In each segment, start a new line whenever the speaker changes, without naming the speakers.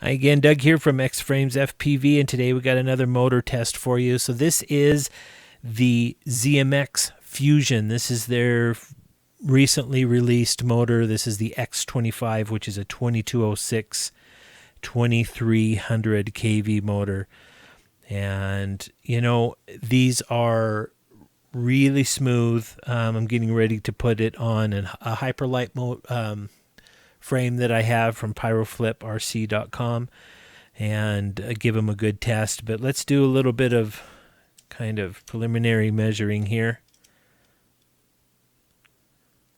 Hi again, Doug here from X Frames FPV, and today we got another motor test for you. So this is the ZMX Fusion. This is their recently released motor. This is the X25, which is a 2206 2300 kV motor. And you know, these are really smooth. I'm getting ready to put it on a hyperlight frame that I have from pyrofliprc.com and give them a good test. But let's do a little bit of kind of preliminary measuring here.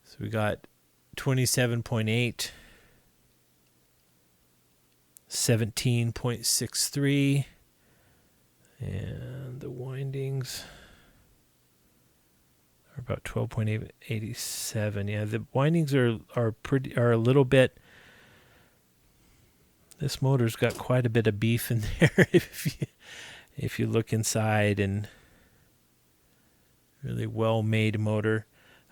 So we got 27.8, 17.63, and the windings are about 12.87. Yeah, the windings are a little bit. This motor's got quite a bit of beef in there if you look inside, and really well made motor.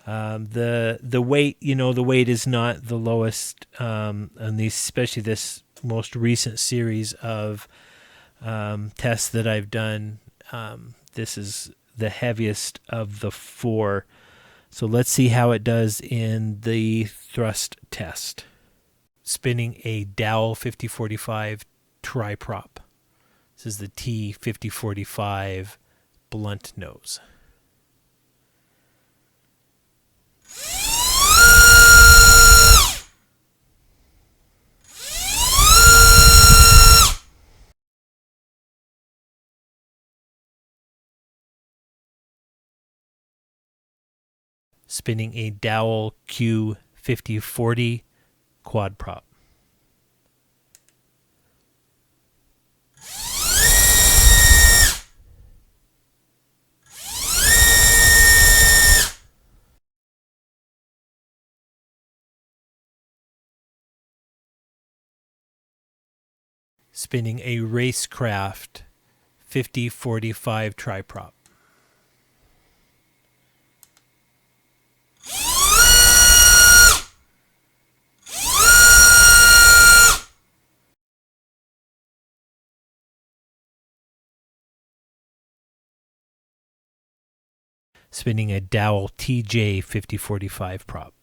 The weight, the weight is not the lowest on these, especially this most recent series of tests that I've done. This is the heaviest of the four. So let's see how it does in the thrust test. Spinning a Dowell 5045 tri-prop. This is the T5045 blunt nose. Spinning a Dowell Q5040 quad prop. Spinning a Racecraft 5045 tri-prop. Spinning a Dowell TJ 5045 prop.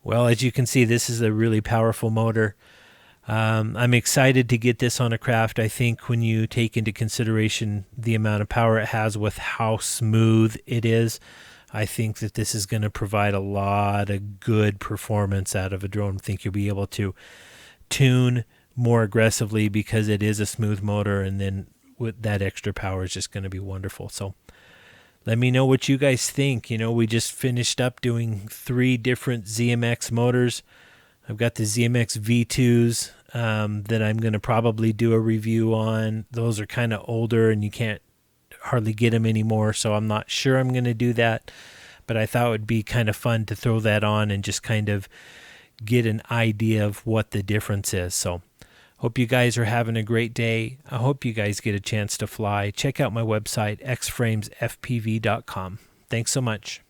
Well, as you can see, this is a really powerful motor. I'm excited to get this on a craft. I think when you take into consideration the amount of power it has with how smooth it is, I think that this is going to provide a lot of good performance out of a drone. I think you'll be able to tune more aggressively because it is a smooth motor, and then with that extra power is just going to be wonderful. So let me know what you guys think. We just finished up doing 3 different ZMX motors. I've got the ZMX V2s that I'm going to probably do a review on. Those are kind of older and you can't hardly get them anymore, so I'm not sure I'm going to do that. But I thought it would be kind of fun to throw that on and just kind of get an idea of what the difference is. So hope you guys are having a great day. I hope you guys get a chance to fly. Check out my website, xframesfpv.com. Thanks so much.